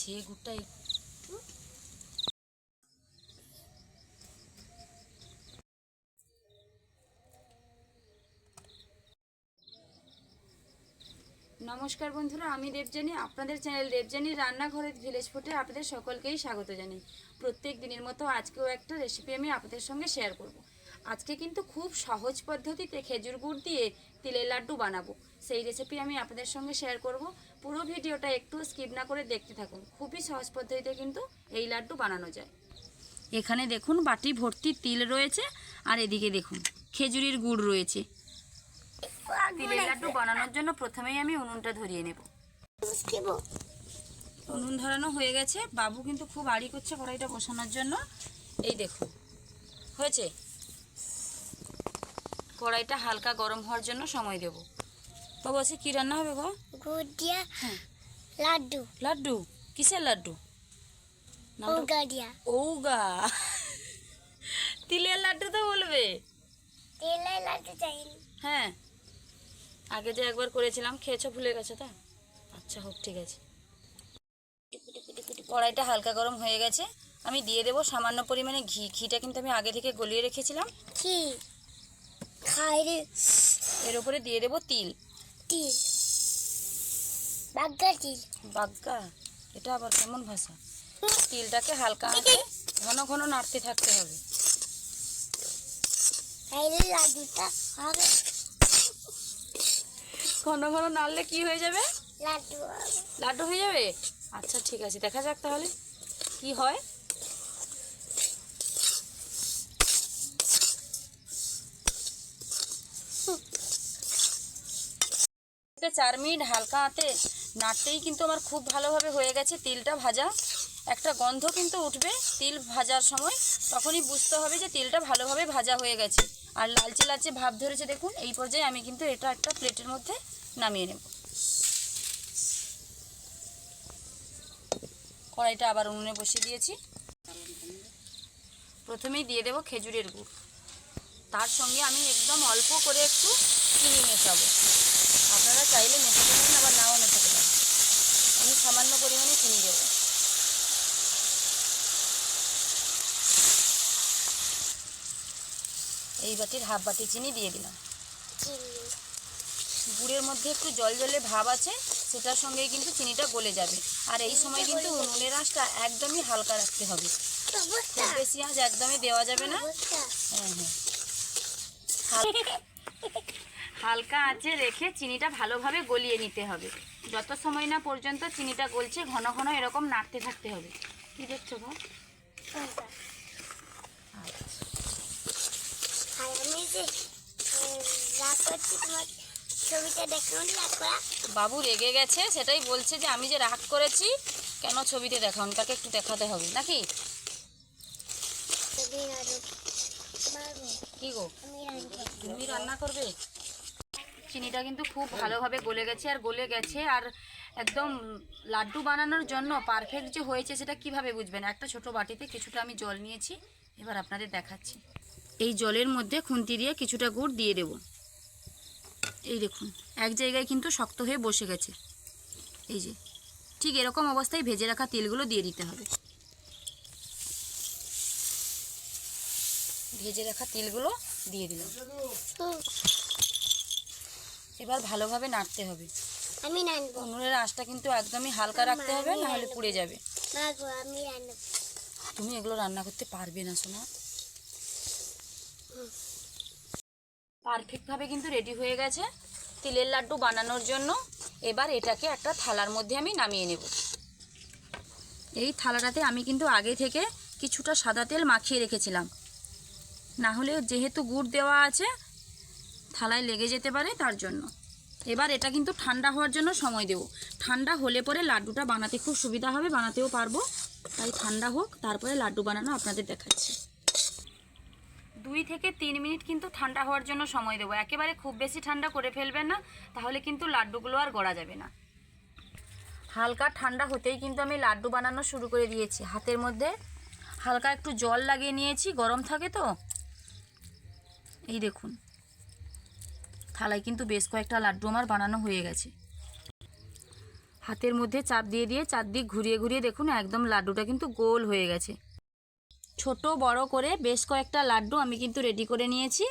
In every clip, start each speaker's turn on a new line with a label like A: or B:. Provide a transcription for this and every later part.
A: দিয়েছি এই গুড়টা। নমস্কার বন্ধুরা, আমি দেবজানি, আপনাদের চ্যানেল দেবজানি রান্নাঘরের ভিলেজ ফুডে আপনাদের সকলকেই স্বাগত জানাই। প্রত্যেক দিনের মতো আজকেও একটা রেসিপি আমি আপনাদের সঙ্গে শেয়ার করব। আজকে কিন্তু খুব সহজ পদ্ধতিতে খেজুর গুড় দিয়ে তিলের লাড্ডু বানাবো, সেই রেসিপি আমি আপনাদের সঙ্গে শেয়ার করব। পুরো ভিডিওটা একটু স্কিপ না করে দেখতে থাকুন। খুবই সহজ পদ্ধতিতে কিন্তু এই লাড্ডু বানানো যায়। এখানে দেখুন বাটি ভর্তি তিল রয়েছে, আর এদিকে দেখুন খেজুরের গুড় রয়েছে। তিলের লাড্ডু বানানোর জন্য প্রথমেই আমি উনুনটা ধরিয়ে নেব। উনুন ধরানো হয়ে গেছে। বাবু কিন্তু খুব আড়ি করছে কড়াইটা বসানোর জন্য। এই দেখুন হয়েছে। কড়াইটা হালকা গরম হওয়ার জন্য সময় দেব। বাবু আজকে কি রান্না হবে গো?
B: গুড় দিয়া লাড্ডু।
A: লাড্ডু? কিসের লাড্ডু?
B: ওগা দিয়া।
A: ওগা, তিলের লাড্ডু তো বলবে।
B: তেলের লাড্ডু চাই।
A: হ্যাঁ, আগে যে একবার করেছিলাম খেয়েছো, ভুলে গেছো তো? আচ্ছা হোক, ঠিক আছে। কড়াইটা হালকা গরম হয়ে গেছে। আমি দিয়ে দেবো সামান্য পরিমাণে ঘি। ঘিটা কিন্তু আমি আগে থেকে গলিয়ে রেখেছিলাম।
B: কি খাই রে?
A: এর উপরে দিয়ে দেবো তিল।
B: তিল, বাগ্গা তিল।
A: বাগ্গা? এটা আবার কেমন ভাষা? তিলটাকে হালকা আঁচে ঘন ঘন নাড়তে থাকতে হবে।
B: খাইলে লাড্ডুটা হবে।
A: ঘন ঘন নাড়লে কি হয়ে যাবে?
B: লাড্ডু হবে।
A: লাড্ডু হয়ে যাবে? আচ্ছা ঠিক আছে, দেখা যাক তাহলে কি হয়। 4 মিনিট হালকা হাতে নাড়তেই কিন্তু আমার খুব ভালোভাবে হয়ে গেছে তিলটা ভাজা। একটা গন্ধ কিন্তু উঠবে তিল ভাজার সময়, তখনই বুঝতে হবে যে তিলটা ভালোভাবে ভাজা হয়ে গেছে। আর লালচে লালচে ভাব ধরেছে দেখুন। এই পর্যায়ে আমি কিন্তু এটা একটা প্লেটের মধ্যে নামিয়ে নেব। কড়াইটা আবার উনুনে বসিয়ে দিয়েছি। প্রথমেই দিয়ে দেব খেজুরের গুড়। তার সঙ্গে আমি একদম অল্প করে একটু চিনি মেশাবো। আপনারা চাইলে মেশাতে পারেন, আবার নাও মেশাতে পারেন। আমি সামান্য পরিমাণে চিনি দেবো। এই বাটির হাফ বাটি চিনি দিয়ে দিলাম। গুড়ের মধ্যে একটু জল জলে ভাব আছে, সেটার সঙ্গেই কিন্তু চিনিটা গলে যাবে। আর এই সময় কিন্তু উনুনের আঁচটা একদমই হালকা রাখতে হবে, খুব বেশি আঁচ একদমই দেওয়া যাবে না। হ্যাঁ হ্যাঁ, হালকা আঁচে রেখে চিনিটা ভালোভাবে গলিয়ে নিতে হবে। যত সময় না পর্যন্ত চিনিটা গলছে ঘন ঘন এরকম নাড়তে থাকতে হবে। কি দেখছো গো? বাবু রেগে গেছে, সেটাই বলছে যে আমি যে রাগ করেছি কেন ছবিতে দেখান, তাকে একটু দেখাতে হবে নাকি? কি গো, তুমি রান্না করবে? চিনিটা কিন্তু খুব ভালোভাবে গলে গেছে, আর একদম লাড্ডু বানানোর জন্য পারফেক্ট যে হয়েছে সেটা কিভাবে বুঝবেন? একটা ছোট বাটিতে কিছুটা আমি জল নিয়েছি, এবার আপনাদের দেখাচ্ছি। এই জলের মধ্যে খুন্তি দিয়ে কিছুটা গুড় দিয়ে দেব। এই দেখুন এক জায়গায় কিন্তু শক্ত হয়ে বসে গেছে। এই যে ঠিক এরকম অবস্থায় ভেজে রাখা তেলগুলো দিয়ে দিতে হবে। ভেজে রাখা তেলগুলো দিয়ে দিলাম। এবার ভালোভাবে নাড়তে হবে।
B: আমি নাড়ব।
A: উনুনের আঁচটা কিন্তু একদমই হালকা রাখতে হবে, না হলে পুড়ে যাবে।
B: আমি রান্না।
A: তুমি এগুলো রান্না করতে পারবে না সোনা। পারফেক্টভাবে কিন্তু রেডি হয়ে গেছে তিলের লাড্ডু বানানোর জন্য। এবার এটাকে একটা থালার মধ্যে আমি নামিয়ে নেব। এই থালাটাতে আমি কিন্তু আগে থেকে কিছুটা সাদা তেল মাখিয়ে রেখেছিলাম, না হলে যেহেতু গুড় দেওয়া আছে থালায় লেগে যেতে পারে, তার জন্য। এবার এটা কিন্তু ঠান্ডা হওয়ার জন্য সময় দেব। ঠান্ডা হলে পরে লাড্ডুটা বানাতে খুব সুবিধা হবে, বানাতেও পারবো। তাই ঠান্ডা হোক, তারপরে লাড্ডু বানানো আপনাদের দেখাচ্ছি। 2 থেকে 3 মিনিট কিন্তু ঠান্ডা হওয়ার জন্য সময় দেবো। একেবারে খুব বেশি ঠান্ডা করে ফেলবেন না, তাহলে কিন্তু লাড্ডুগুলো আর গড়া যাবে না। হালকা ঠান্ডা হতেই কিন্তু আমি লাড্ডু বানানো শুরু করে দিয়েছি। হাতের মধ্যে হালকা একটু জল লাগিয়ে নিয়েছি, গরম থাকে তো। এই দেখুন থালায় কিন্তু বেশ কয়েকটা লাড্ডু আমার বানানো হয়ে গেছে। হাতের মধ্যে চাপ দিয়ে দিয়ে চারদিক ঘুরিয়ে ঘুরিয়ে দেখুন একদম লাড্ডুটা কিন্তু গোল হয়ে গেছে। ছোট বড় করে বেশ কয়েকটা লাড্ডু আমি কিন্তু রেডি করে নিয়েছি।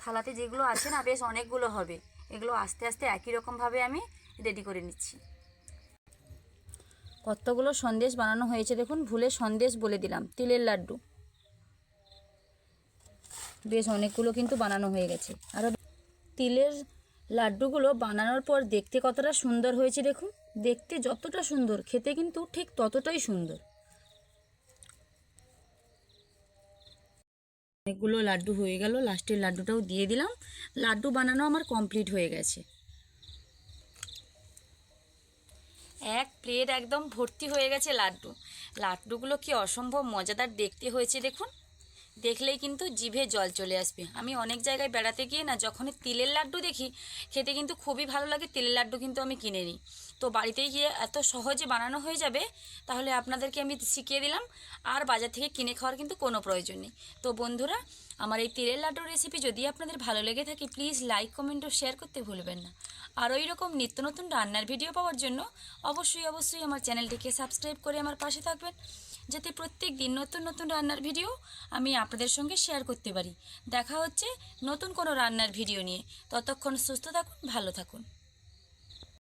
A: থালাতে যেগুলো আছে না বেশ অনেকগুলো হবে, এগুলো আস্তে আস্তে একই রকমভাবে আমি রেডি করে নিচ্ছি। কতগুলো সন্দেশ বানানো হয়েছে দেখুন, ভুলে সন্দেশ বলে দিলাম, তিলের লাড্ডু। বেশ অনেকগুলো কিন্তু বানানো হয়ে গেছে। আর তিলের লাড্ডুগুলো বানানোর পর দেখতে কতটা সুন্দর হয়েছে দেখুন, দেখতে যতটা সুন্দর খেতে কিন্তু ঠিক ততটাই সুন্দর। অনেকগুলো লাড্ডু হয়ে গেল, লাস্টের লাড্ডুটাও দিয়ে দিলাম। লাড্ডু বানানো আমার কমপ্লিট হয়ে গেছে। এক প্লেট একদম ভর্তি হয়ে গেছে লাড্ডু। লাড্ডুগুলো কি অসম্ভব মজাদার দেখতে হয়েছে দেখুন, দেখলেই কিন্তু জিভে জল চলে আসবে। আমি অনেক জায়গায় বেড়াতে গিয়ে না যখনই তিলের লাড্ডু দেখি খেতে কিন্তু খুবই ভালো লাগে, তিলের লাড্ডু কিন্তু আমি কিনে নিই। তো বাড়িতেই গিয়ে এত সহজে বানানো হয়ে যাবে, তাহলে আপনাদেরকে আমি শিখিয়ে দিলাম, আর বাজার থেকে কিনে খাওয়ার কিন্তু কোনো প্রয়োজন নেই। তো বন্ধুরা, আমার এই তিলের লাড্ডুর রেসিপি যদি আপনাদের ভালো লেগে থাকে প্লিজ লাইক কমেন্ট ও শেয়ার করতে ভুলবেন না। আর ওই রকম নিত্য নতুন রান্নার ভিডিও পাওয়ার জন্য অবশ্যই আমার চ্যানেলটিকে সাবস্ক্রাইব করে আমার পাশে থাকবেন, যাতে প্রত্যেক দিন নতুন নতুন রান্নার ভিডিও আমি আপনাদের সঙ্গে শেয়ার করতে পারি। দেখা হচ্ছে নতুন কোনো রান্নার ভিডিও নিয়ে। ততক্ষণ সুস্থ থাকুন, ভালো থাকুন।